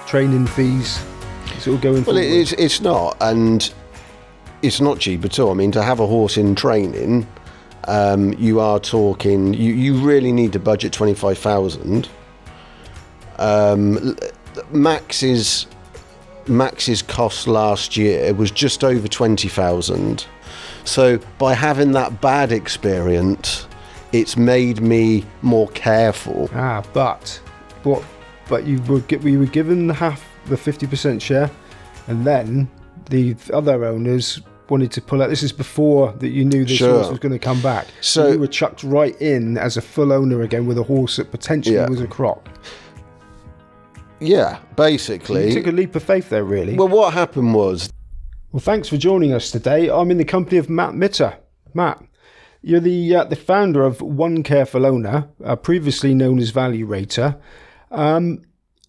training fees sort of going forward? Well, it's not, and it's not cheap at all. I mean, to have a horse in training, you are talking, you really need to budget 25,000. Max's cost last year was just over 20,000. So by having that bad experience, it's made me more careful. But you were given the 50% share, and then the other owners wanted to pull out. This is before that you knew this horse was going to come back. So you were chucked right in as a full owner again with a horse that potentially was a crop. Yeah, basically. You took a leap of faith there, really. Well, what happened was... Well, thanks for joining us today. I'm in the company of Matt Mitter. Matt, you're the founder of One Careful Owner, previously known as Value Rater.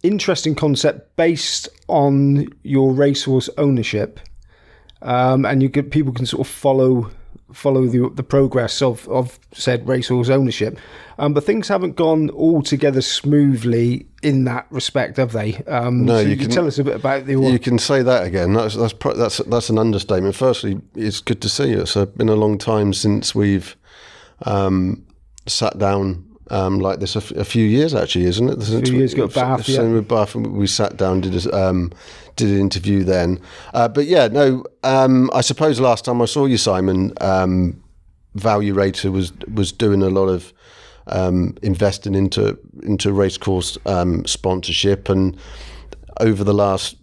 Interesting concept based on your racehorse ownership, and people can sort of follow the progress of said racehorse ownership. But things haven't gone altogether smoothly in that respect, have they? No, so you can tell us a bit about the... You can say that again. That's an understatement. Firstly, it's good to see you. It's been a long time since we've sat down like this. A few years, actually, isn't it? A few years ago at Bath, Same with Bath, we sat down, did an interview then. But yeah, no, I suppose last time I saw you, Simon, Value Rater was doing a lot of investing into racecourse sponsorship, and over the last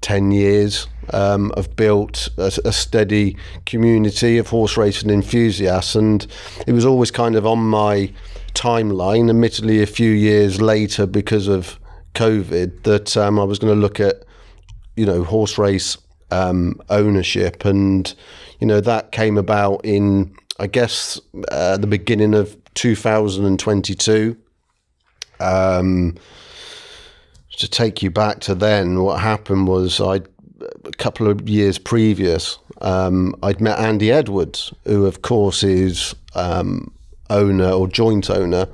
10 years I've built a steady community of horse racing enthusiasts, and it was always kind of on my timeline, admittedly a few years later because of COVID, that I was going to look at horse race ownership, and that came about in, I guess, the beginning of 2022. To take you back to then, what happened was a couple of years previous, I'd met Andy Edwards, who of course is owner or joint owner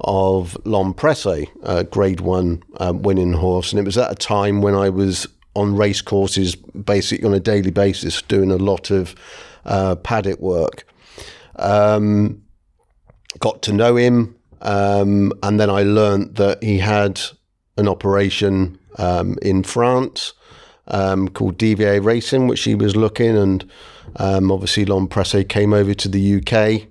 of L'Homme Presse, Grade 1 winning horse, and it was at a time when I was on race courses basically on a daily basis doing a lot of paddock work. Got to know him, and then I learnt that he had an operation in France called DVA Racing, which he was looking, and obviously L'Homme Presse came over to the UK,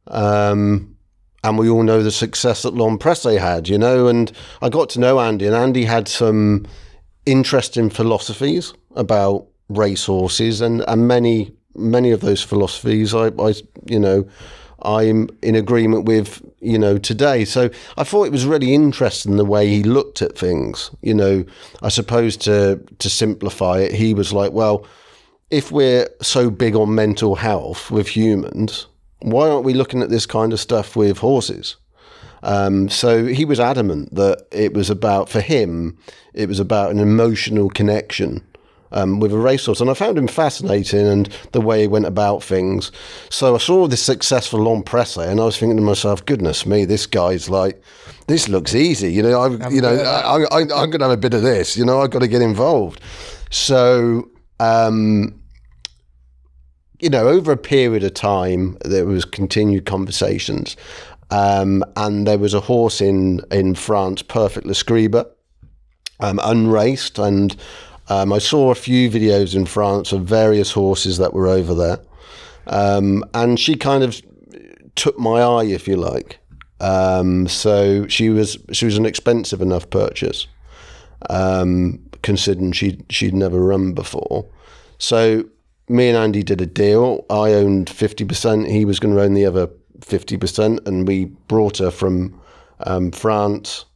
and we all know the success that L'Homme Presse had, and I got to know Andy, and Andy had some interesting philosophies about racehorses, and many of those philosophies I'm in agreement with, today. So I thought it was really interesting the way he looked at things. I suppose to simplify it, he was like, well, if we're so big on mental health with humans, why aren't we looking at this kind of stuff with horses? So he was adamant that it was about, for him, it was about an emotional connection with a racehorse, and I found him fascinating and the way he went about things. So I saw this successful L'Homme Presse, and I was thinking to myself, goodness me, this guy's like, this looks easy. I'm going to have a bit of this. I've got to get involved. So, over a period of time, there was continued conversations, and there was a horse in France, Perfect Le Scribe, unraced, and I saw a few videos in France of various horses that were over there, and she kind of took my eye, if you like. So she was an expensive enough purchase, considering she'd never run before. So me and Andy did a deal. I owned 50%. He was going to own the other 50%, and we brought her from France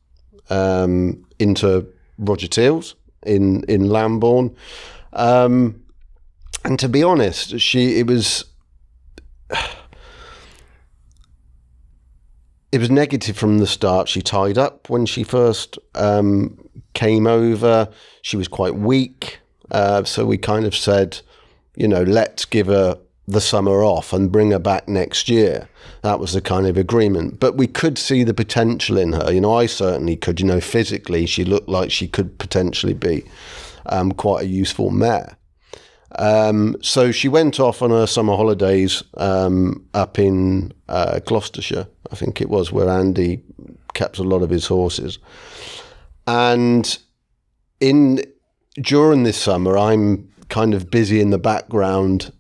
into Roger Teal's in Lambourne, and to be honest, it was negative from the start. She tied up when she first came over. She was quite weak, so we kind of said, let's give her the summer off and bring her back next year. That was the kind of agreement. But we could see the potential in her. I certainly could. Physically, she looked like she could potentially be quite a useful mare. So she went off on her summer holidays up in Gloucestershire, I think it was, where Andy kept a lot of his horses. And during this summer, I'm kind of busy in the background.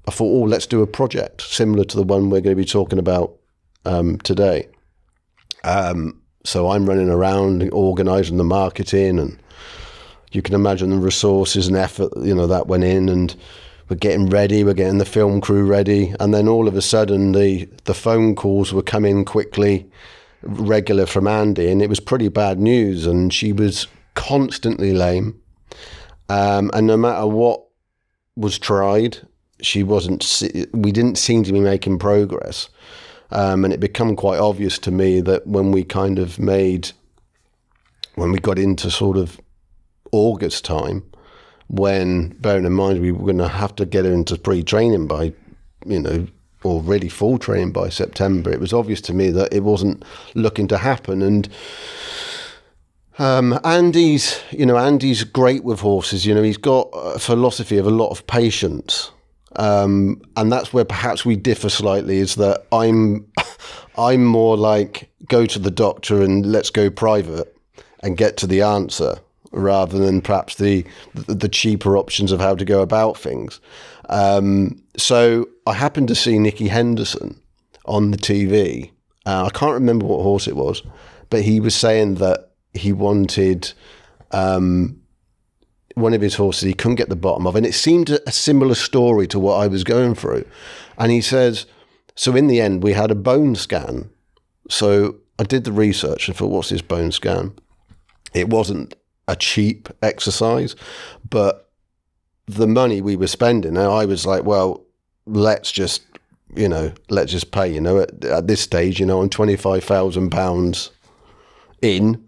I thought, let's do a project similar to the one we're going to be talking about today. So I'm running around organising the marketing, and you can imagine the resources and effort, that went in, and we're getting ready, we're getting the film crew ready. And then all of a sudden the phone calls were coming quickly, regular from Andy, and it was pretty bad news. And she was constantly lame. And no matter what was tried, we didn't seem to be making progress. And it became quite obvious to me that when we got into sort of August time, when, bearing in mind, we were going to have to get her into pre-training by, or really full training by September, it was obvious to me that it wasn't looking to happen. And Andy's great with horses. He's got a philosophy of a lot of patience. And that's where perhaps we differ slightly, is that I'm more like, go to the doctor and let's go private and get to the answer, rather than perhaps the cheaper options of how to go about things. So I happened to see Nicky Henderson on the TV. I can't remember what horse it was, but he was saying that he wanted one of his horses he couldn't get the bottom of, and it seemed a similar story to what I was going through. And he says, so in the end we had a bone scan. So I did the research and thought, what's this bone scan? It wasn't a cheap exercise, but the money we were spending, and I was like, well, let's just pay, at this stage, I'm £25,000 in,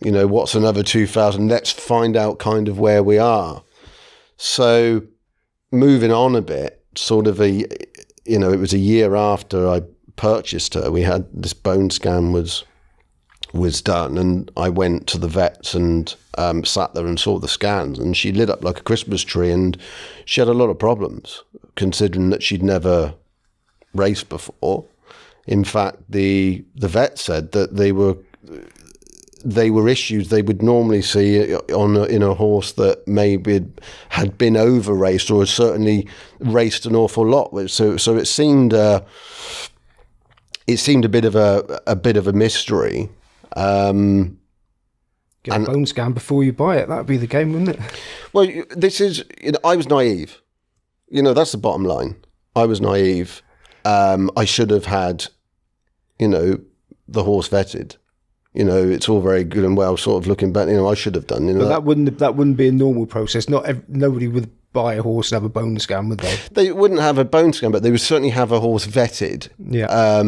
what's another 2,000? Let's find out kind of where we are. So moving on a bit, sort of it was a year after I purchased her, we had this bone scan was done, and I went to the vets and sat there and saw the scans, and she lit up like a Christmas tree, and she had a lot of problems, considering that she'd never raced before. In fact, the vet said that they were issues they would normally see in a horse that maybe had been over raced or had certainly raced an awful lot. So it seemed a bit of a mystery. Get a bone scan before you buy it. That'd be the game, wouldn't it? Well, I was naive. That's the bottom line. I was naive. I should have had, the horse vetted. It's all very good and well, sort of looking back. I should have done. But that wouldn't be a normal process. Nobody would buy a horse and have a bone scan, would they? They wouldn't have a bone scan, but they would certainly have a horse vetted. Yeah.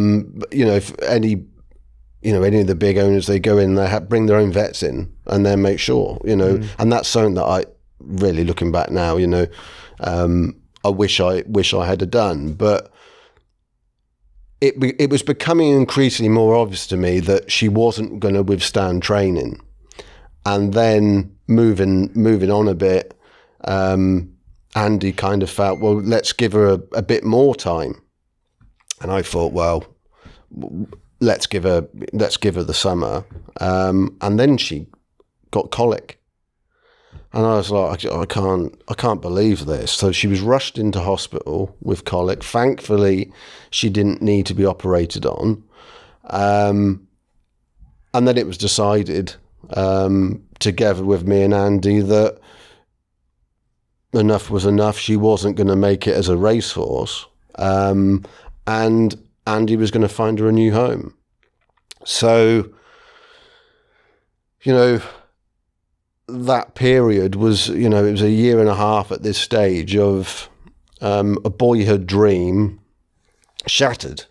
If any of the big owners, they go in, they bring their own vets in, and then make sure. And that's something that I really, looking back now, I wish I had done, but. It was becoming increasingly more obvious to me that she wasn't going to withstand training. And then moving on a bit, Andy kind of felt, well, let's give her a bit more time. And I thought, well, let's give her the summer. And then she got colic. And I was like, I can't believe this. So she was rushed into hospital with colic. Thankfully, she didn't need to be operated on. And then it was decided, together with me and Andy, that enough was enough. She wasn't going to make it as a racehorse. And Andy was going to find her a new home. So, that period was, it was a year and a half at this stage of a boyhood dream shattered.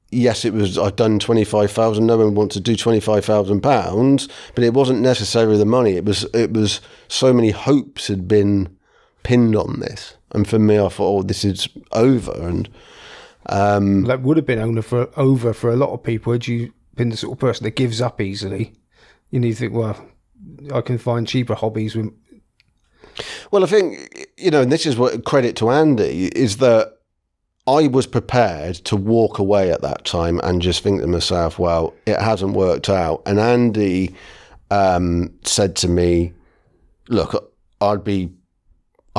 Yes, it was, I'd done 25,000. No one wanted to do £25,000, but it wasn't necessarily the money. It was so many hopes had been pinned on this. And for me, I thought, oh, this is over. And that would have been over for a lot of people. Had you been the sort of person that gives up easily, you need to think, well, I can find cheaper hobbies. Well, I think, and this is what credit to Andy, is that I was prepared to walk away at that time and just think to myself, well, it hasn't worked out. And Andy said to me, look, I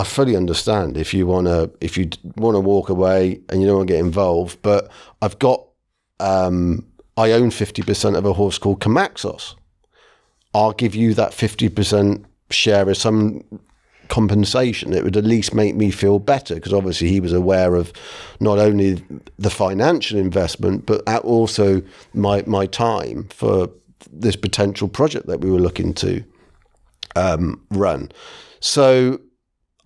fully understand if you want to walk away and you don't want to get involved, but I've got, I own 50% of a horse called Camaxos. I'll give you that 50% share as some compensation. It would at least make me feel better, because obviously he was aware of not only the financial investment, but also my time for this potential project that we were looking to run. So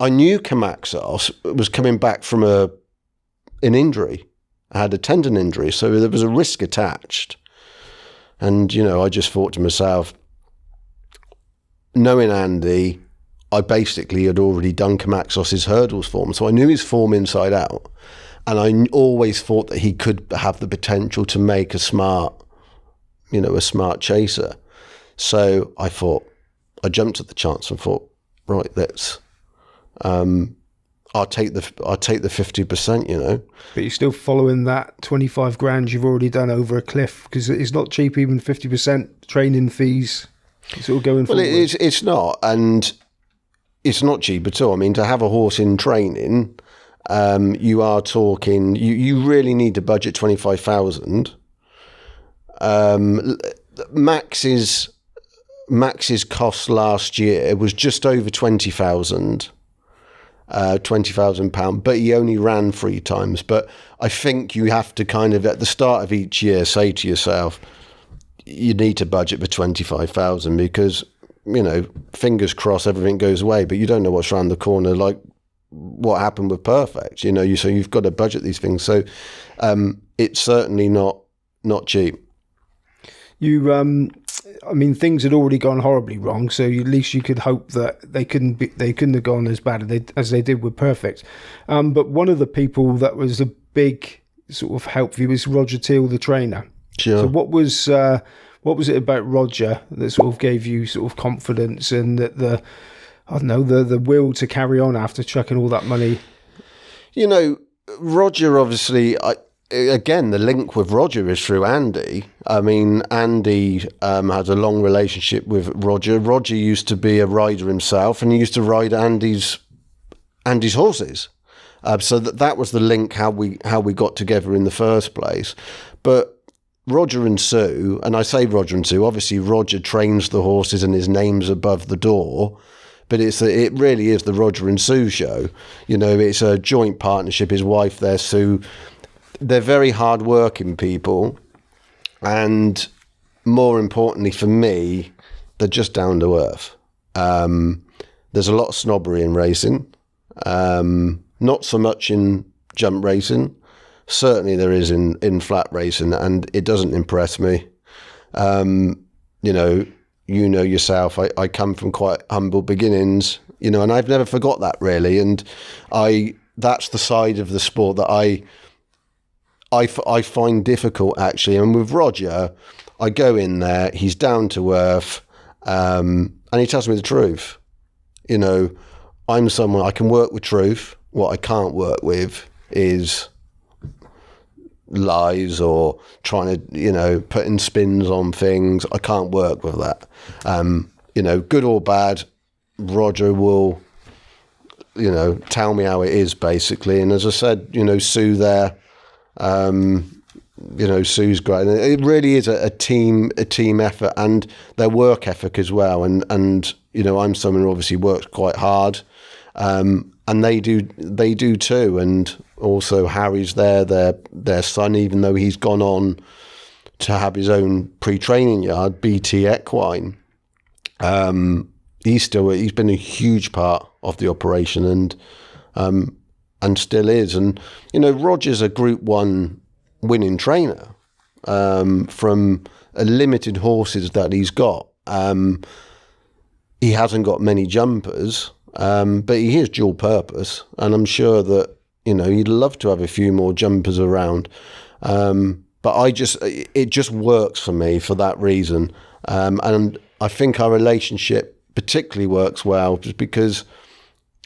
I knew Camaxos was coming back from an injury. I had a tendon injury, so there was a risk attached. And, I just thought to myself, knowing Andy, I basically had already done Camaxos's hurdles form, so I knew his form inside out. And I always thought that he could have the potential to make a smart chaser. So I jumped at the chance and thought, right, let's, I'll take the 50%, But you're still following that 25 grand you've already done over a cliff, because it's not cheap, even 50% training fees. It's all going forward. Well, it's not, and it's not cheap at all. I mean, to have a horse in training, you are talking, you really need to budget 25,000. Max's cost last year was just over 20,000. £20,000, but he only ran 3 times. But I think you have to kind of, at the start of each year, say to yourself, you need to budget for 25,000, because, fingers crossed everything goes away, but you don't know what's around the corner, like what happened with Perfect, so you've got to budget these things. So it's certainly not cheap. Things had already gone horribly wrong, so at least you could hope that they couldn't have gone as bad as they did with Perfect. But one of the people that was a big sort of help for you was Roger Teal, the trainer. Sure. So what was it about Roger that sort of gave you sort of confidence and that the will to carry on after chucking all that money? Roger, obviously, again, the link with Roger is through Andy. I mean, Andy has a long relationship with Roger. Roger used to be a rider himself, and he used to ride Andy's horses. So that was the link, how we got together in the first place. But Roger and Sue, and I say Roger and Sue, obviously Roger trains the horses and his name's above the door, but it really is the Roger and Sue show. It's a joint partnership. His wife there, Sue. They're very hard-working people, and more importantly for me, they're just down to earth. There's a lot of snobbery in racing, not so much in jump racing. Certainly there is in flat racing, and it doesn't impress me. Yourself, I come from quite humble beginnings, and I've never forgot that, really. And that's the side of the sport that I find difficult, actually. And with Roger, I go in there, he's down to earth, and he tells me the truth. I'm someone, I can work with truth. What I can't work with is lies or trying to, putting spins on things. I can't work with that. Good or bad, Roger will, tell me how it is, basically. And as I said, Sue there, Sue's great. And it really is a team effort, and their work ethic as well. And I'm someone who obviously works quite hard, and they do too. And also Harry's there, their son, even though he's gone on to have his own pre-training yard, BT Equine. He's been a huge part of the operation, and still is. And Roger's a Group 1 winning trainer from a limited horses that he's got. He hasn't got many jumpers, but he is dual purpose, and I'm sure that, you know, he'd love to have a few more jumpers around. But it just works for me for that reason. And I think our relationship particularly works well just because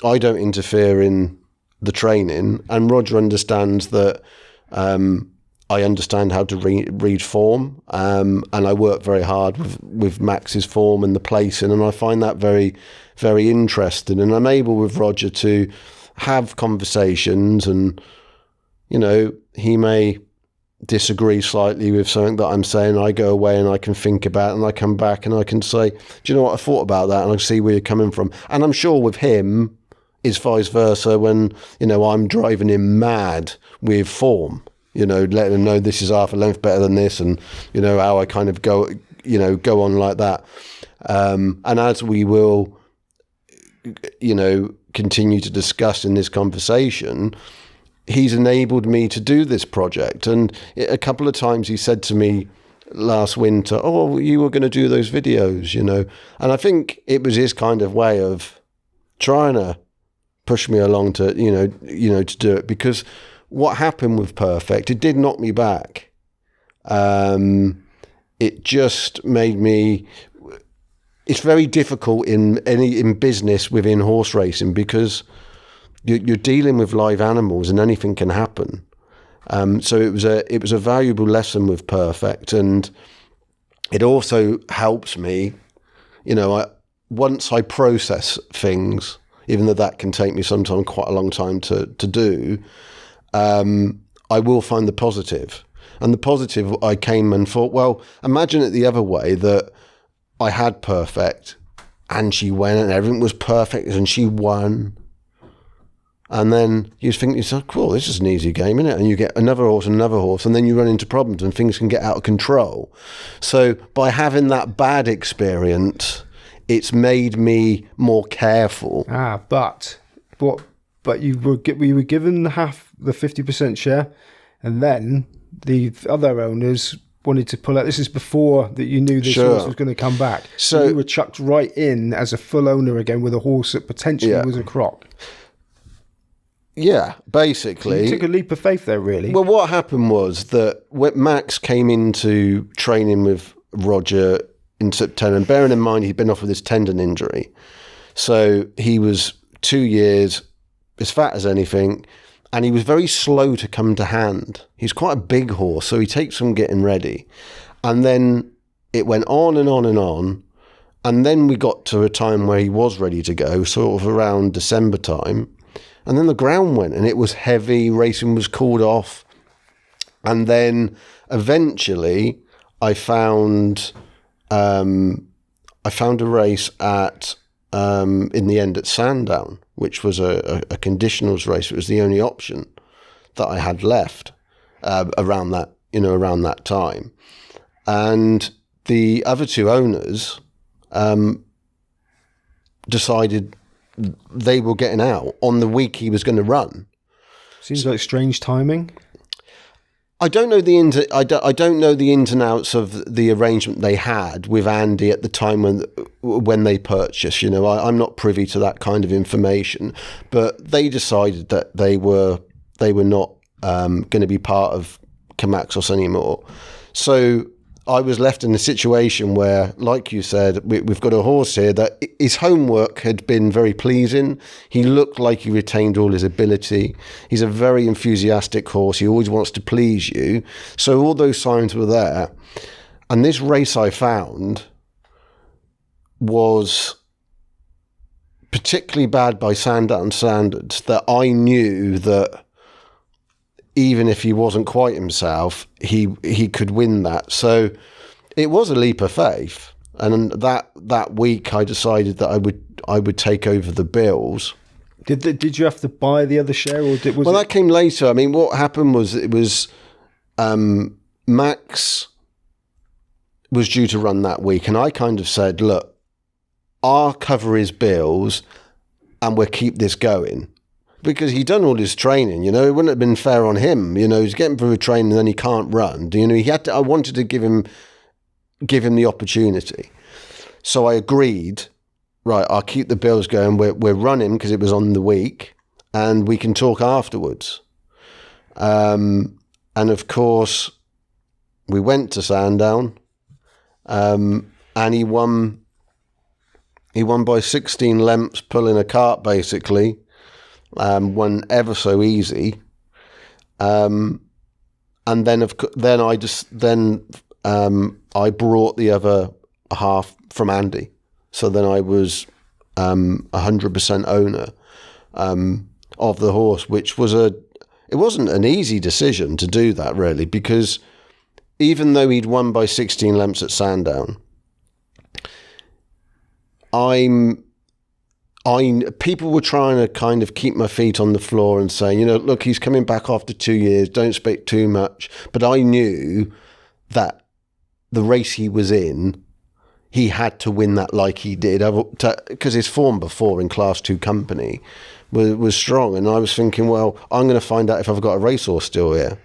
I don't interfere in the training, and Roger understands that I understand how to read form, and I work very hard with Max's form and the placing, and I find that very, very interesting. And I'm able with Roger to have conversations, and, you know, he may disagree slightly with something that I'm saying. I go away and I can think about it, and I come back and I can say, do you know what, I thought about that, and I see where you're coming from. And I'm sure with him it's vice versa when, you know, I'm driving him mad with form, you know, letting him know this is half a length better than this, and, you know, how I kind of go on like that. And as we will, you know, continue to discuss in this conversation, he's enabled me to do this project. And a couple of times he said to me last winter, oh, you were going to do those videos, you know. And I think it was his kind of way of trying to push me along to, you know, to do it. Because what happened with Perfect, it did knock me back. It just made me... It's very difficult in business within horse racing, because you're dealing with live animals and anything can happen. So it was a valuable lesson with Perfect, and it also helps me, you know, once I process things, even though that can take me sometimes quite a long time to do, I will find the positive. And the positive, I came and thought, well, imagine it the other way, that I had Perfect and she went and everything was perfect and she won. And then you think to yourself, cool, this is an easy game, isn't it? And you get another horse, and then you run into problems and things can get out of control. So by having that bad experience, it's made me more careful. But you were given the 50% share, and then the other owners wanted to pull out. This is before that you knew this horse was going to come back. So you were chucked right in as a full owner again with a horse that potentially was a crock. Yeah, basically. You took a leap of faith there, really. Well, what happened was that when Max came into training with Roger in September, and bearing in mind he'd been off with his tendon injury, so he was 2 years, as fat as anything, and he was very slow to come to hand. He's quite a big horse, so he takes some getting ready. And then it went on and on and on, and then we got to a time where he was ready to go, sort of around December time. And then the ground went and it was heavy, racing was called off. And then eventually I found a race at, in the end at Sandown, which was a conditionals race. It was the only option that I had left around that time. And the other two owners decided they were getting out on the week he was going to run. Seems like strange timing. I don't know I don't know the ins and outs of the arrangement they had with Andy at the time when they purchased. You know, I'm not privy to that kind of information, but they decided that they were not going to be part of Camaxos anymore. So I was left in a situation where, like you said, we've got a horse here that his homework had been very pleasing. He looked like he retained all his ability. He's a very enthusiastic horse. He always wants to please you. So all those signs were there. And this race I found was particularly bad by Sandown standards, that I knew that even if he wasn't quite himself, he could win that. So it was a leap of faith. And that week I decided that I would take over the bills. Did you have to buy the other share, or that came later. I mean, what happened was Max was due to run that week, and I kind of said, look, I'll cover his bills and we'll keep this going. Because he'd done all his training, you know, it wouldn't have been fair on him. You know, he's getting through a training and then he can't run. You know, I wanted to give him the opportunity. So I agreed right, I'll keep the bills going. We're running because it was on the week, and we can talk afterwards. And of course, we went to Sandown, and he won by 16 lengths, pulling a cart basically. Won ever so easy. And then I brought the other half from Andy. So then I was 100% owner of the horse, which was it wasn't an easy decision to do that really, because even though he'd won by 16 lengths at Sandown, people were trying to kind of keep my feet on the floor and saying, you know, look, he's coming back after 2 years, don't expect too much. But I knew that the race he was in, he had to win that like he did, because his form before in Class 2 company was strong. And I was thinking, well, I'm going to find out if I've got a racehorse still here.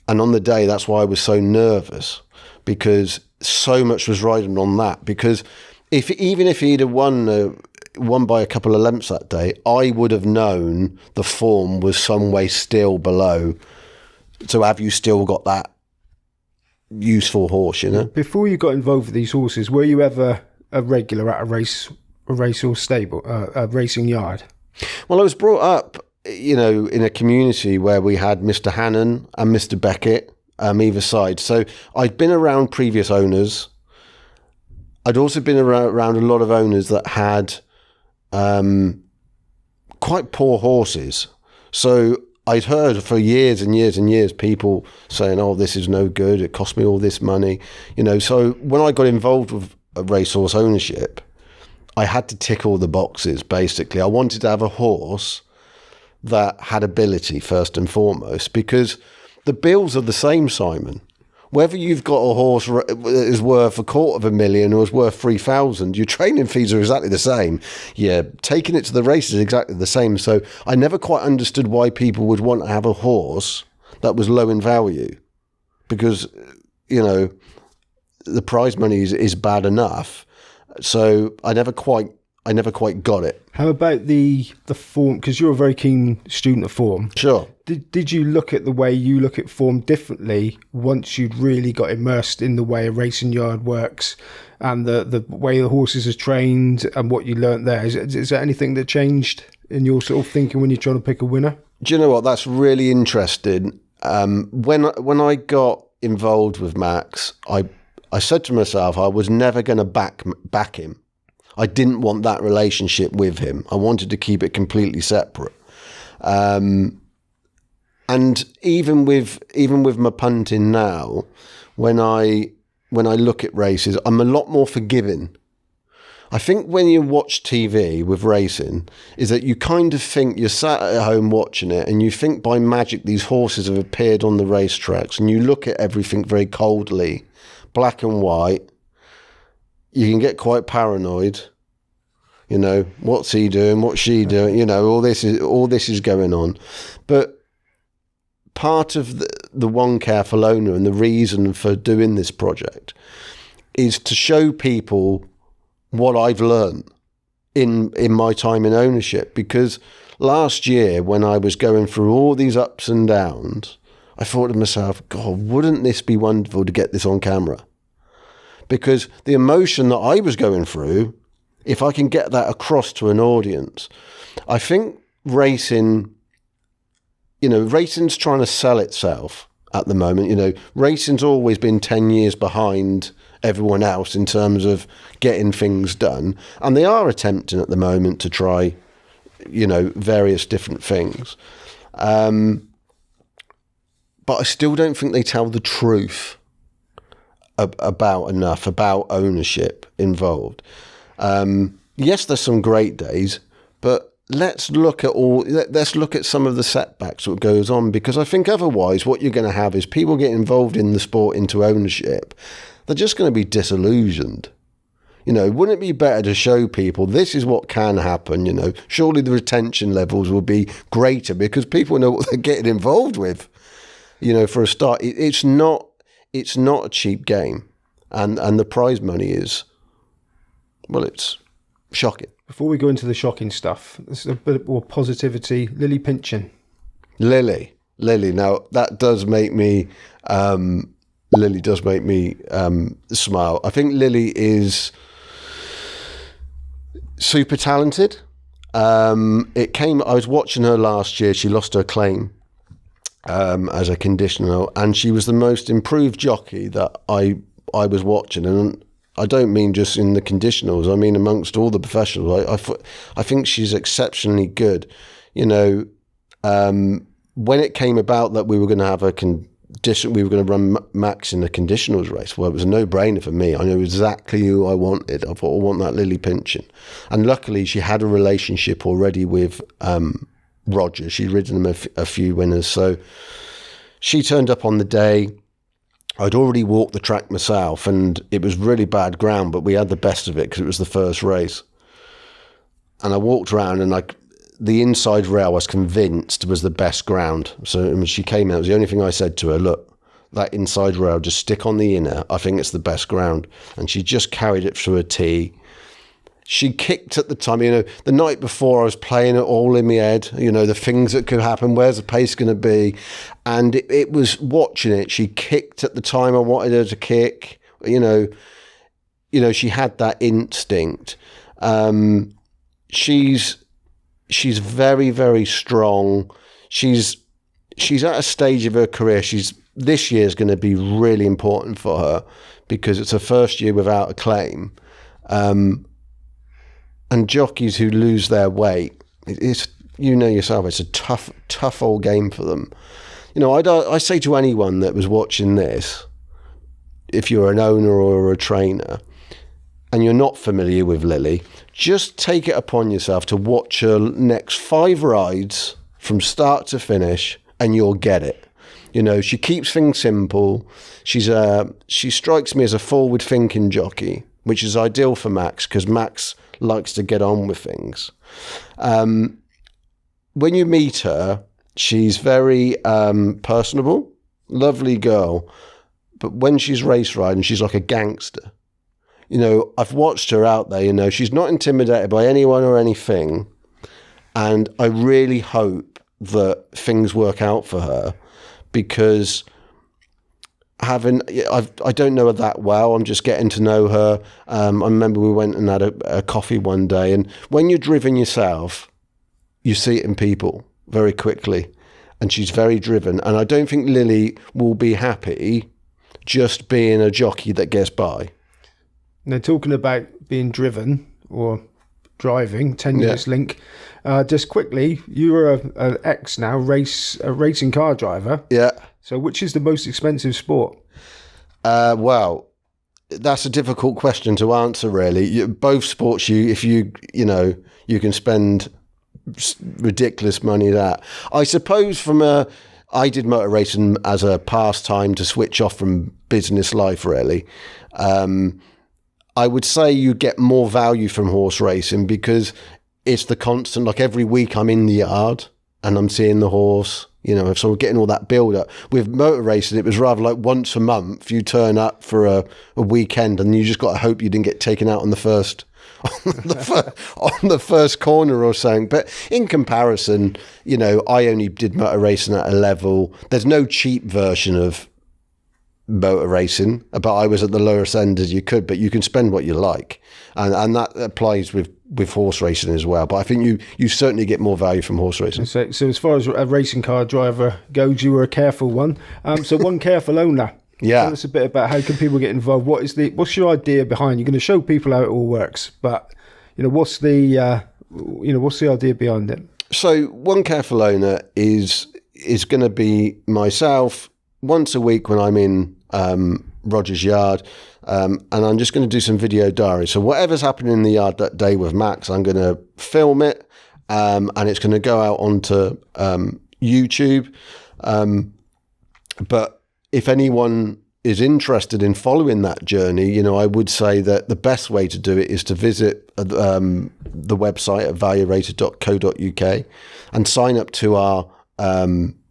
And on the day, that's why I was so nervous, because so much was riding on that. Because even if he'd have won by a couple of lengths that day, I would have known the form was some way still below. So have you still got that useful horse, you know? Before you got involved with these horses, were you ever a regular at a racehorse stable, a racing yard? Well, I was brought up, you know, in a community where we had Mr. Hannon and Mr. Beckett either side. So I'd been around previous owners. I'd also been around a lot of owners that had quite poor horses. So I'd heard for years and years and years people saying, oh, this is no good, it cost me all this money, you know. So when I got involved with a racehorse ownership, I had to tick all the boxes basically. I wanted to have a horse that had ability first and foremost, because the bills are the same, Simon. Whether you've got a horse that is worth $250,000 or is worth 3,000, your training fees are exactly the same. Yeah, taking it to the race is exactly the same. So I never quite understood why people would want to have a horse that was low in value, because, you know, the prize money is bad enough. So I never quite got it. How about the form? Because you're a very keen student of form. Sure. Did you look at the way you look at form differently once you'd really got immersed in the way a racing yard works and the way the horses are trained and what you learnt there? Is there anything that changed in your sort of thinking when you're trying to pick a winner? Do you know what? That's really interesting. When I got involved with Max, I said to myself I was never going to back him. I didn't want that relationship with him. I wanted to keep it completely separate. And even with my punting now, when I look at races, I'm a lot more forgiving. I think when you watch TV with racing, is that you kind of think you're sat at home watching it, and you think by magic these horses have appeared on the racetracks, and you look at everything very coldly, black and white. You can get quite paranoid. You know, what's he doing? What's she doing? You know, all this is going on. But part of the one careful owner and the reason for doing this project is to show people what I've learned in my time in ownership. Because last year, when I was going through all these ups and downs, I thought to myself, God, wouldn't this be wonderful to get this on camera? Because the emotion that I was going through, if I can get that across to an audience, I think racing, you know, racing's trying to sell itself at the moment. You know, racing's always been 10 years behind everyone else in terms of getting things done. And they are attempting at the moment to try, you know, various different things. But I still don't think they tell the truth about ownership involved. Yes, there's some great days, but let's look at some of the setbacks that goes on, because I think otherwise what you're going to have is people get involved in the sport into ownership. They're just going to be disillusioned. You know, wouldn't it be better to show people this is what can happen? You know, surely the retention levels will be greater because people know what they're getting involved with. You know, for a start, it's not a cheap game, and the prize money is, well, it's shocking. Before we go into the shocking stuff, this is a bit more positivity. Lilly Pinchin. Lilly. Now that does make me. Lilly does make me smile. I think Lilly is super talented. I was watching her last year. She lost her claim as a conditional, and she was the most improved jockey that I was watching. And I don't mean just in the conditionals. I mean amongst all the professionals. I think she's exceptionally good. You know, when it came about that we were going to have we were going to run Max in the conditionals race, well, it was a no-brainer for me. I knew exactly who I wanted. I thought, I want that Lilly Pinchin. And luckily, she had a relationship already with Roger. She'd ridden him a few winners. So she turned up on the day. I'd already walked the track myself, and it was really bad ground, but we had the best of it because it was the first race. And I walked around, and the inside rail, I was convinced, was the best ground. So when she came out, it was the only thing I said to her, look, that inside rail, just stick on the inner. I think it's the best ground. And she just carried it through a tee. She kicked at the time, the night before I was playing it all in my head, the things that could happen, where's the pace going to be? And it was watching it. She kicked at the time I wanted her to kick. She had that instinct. She's very, very strong. She's at a stage of her career. This year is going to be really important for her because it's her first year without a claim. And jockeys who lose their weight, it's yourself, it's a tough old game for them. I say to anyone that was watching this, if you're an owner or a trainer, and you're not familiar with Lilly, just take it upon yourself to watch her next 5 rides from start to finish, and you'll get it. She keeps things simple. She strikes me as a forward-thinking jockey, which is ideal for Max because Max likes to get on with things. When you meet her, she's very personable, lovely girl, but when she's race riding, she's like a gangster. I've watched her out there, she's not intimidated by anyone or anything. And I really hope that things work out for her because I don't know her that well. I'm just getting to know her. I remember we went and had a coffee one day. And when you're driven yourself, you see it in people very quickly. And she's very driven. And I don't think Lilly will be happy just being a jockey that gets by. Now, talking about being driven or driving, 10 years link, just quickly, you are an a racing car driver. Yeah. So which is the most expensive sport? Well, that's a difficult question to answer, really. Both sports, you can spend ridiculous money at. I suppose I did motor racing as a pastime to switch off from business life, really. I would say you get more value from horse racing because it's the constant, like every week I'm in the yard and I'm seeing the horse, so I'm getting all that build up. With motor racing, it was rather like once a month you turn up for a weekend and you just got to hope you didn't get taken out on the first corner or something. But in comparison, I only did motor racing at a level. There's no cheap version of motor racing, but I was at the lowest end as you could, but you can spend what you like, and that applies with horse racing as well. But I think you certainly get more value from horse racing. So as far as a racing car driver goes, you were a careful one. So one careful owner. Yeah. Tell us a bit about how can people get involved. What's your idea behind? You're going to show people how it all works, but what's the idea behind it? So one careful owner is going to be myself once a week when I'm in Roger's yard, and I'm just going to do some video diary. So whatever's happening in the yard that day with Max, I'm going to film it, and it's going to go out onto YouTube. But if anyone is interested in following that journey, I would say that the best way to do it is to visit the website at valuerated.co.uk and sign up to our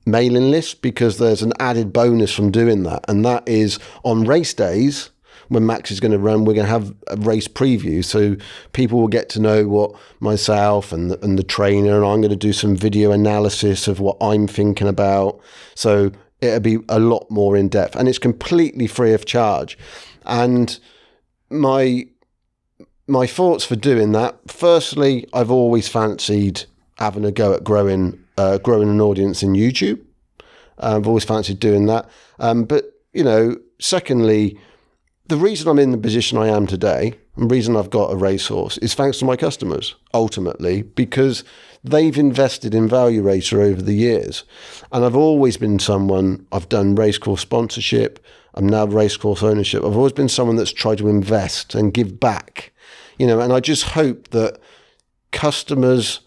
mailing list, because there's an added bonus from doing that, and that is on race days when Max is going to run, we're going to have a race preview, so people will get to know what myself and the trainer, and I'm going to do some video analysis of what I'm thinking about. So it'll be a lot more in depth, and it's completely free of charge. And my thoughts for doing that: firstly, I've always fancied having a go at growing an audience in YouTube. I've always fancied doing that. But, secondly, the reason I'm in the position I am today, and the reason I've got a racehorse, is thanks to my customers, ultimately, because they've invested in Value Racer over the years. And I've always been someone, I've done racecourse sponsorship, I'm now racecourse ownership. I've always been someone that's tried to invest and give back, and I just hope that customers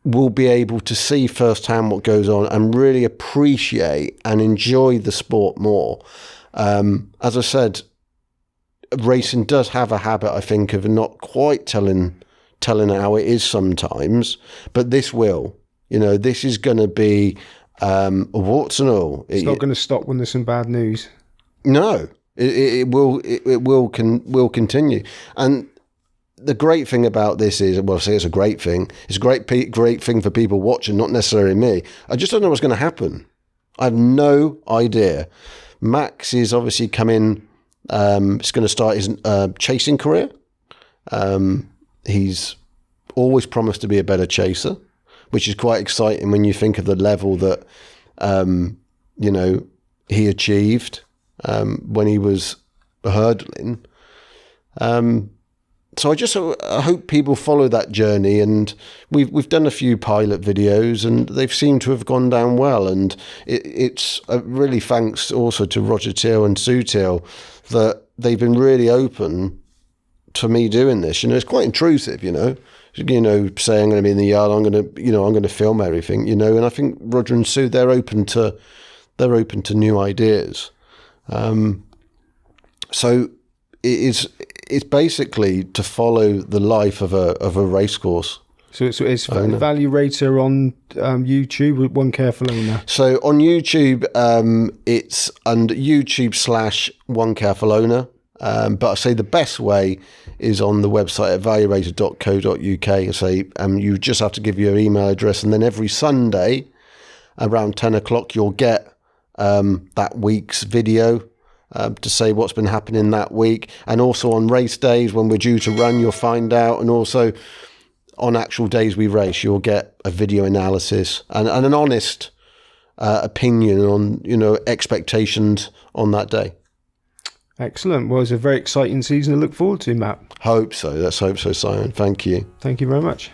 will be able to see firsthand what goes on and really appreciate and enjoy the sport more. As I said, racing does have a habit, I think, of not quite telling how it is sometimes, but this will. This is going to be warts and all. It's not going to stop when there's some bad news. No, it will continue. And the great thing about this is, well, I say it's a great thing. It's a great thing for people watching, not necessarily me. I just don't know what's going to happen. I have no idea. Max is obviously coming. He's going to start his chasing career. He's always promised to be a better chaser, which is quite exciting when you think of the level that he achieved when he was hurdling. So I hope people follow that journey, and we've done a few pilot videos, and they've seemed to have gone down well. And it's really thanks also to Roger Teal and Sue Teal that they've been really open to me doing this. It's quite intrusive, saying I'm going to be in the yard, I'm going to film everything, and I think Roger and Sue, they're open to new ideas. So it's basically to follow the life of a racecourse. So it's Value Racer on YouTube with One Careful Owner. So on YouTube, it's under YouTube/One Careful Owner. But I say the best way is on the website at valuerator.co.uk. I say you just have to give your email address, and then every Sunday around 10 o'clock you'll get that week's video to say what's been happening that week. And also on race days when we're due to run, you'll find out. And also on actual days we race, you'll get a video analysis and an honest opinion on expectations on that day. Excellent. Well, it's a very exciting season to look forward to, Matt. Hope so. Let's hope so, Simon. Thank you. Thank you very much.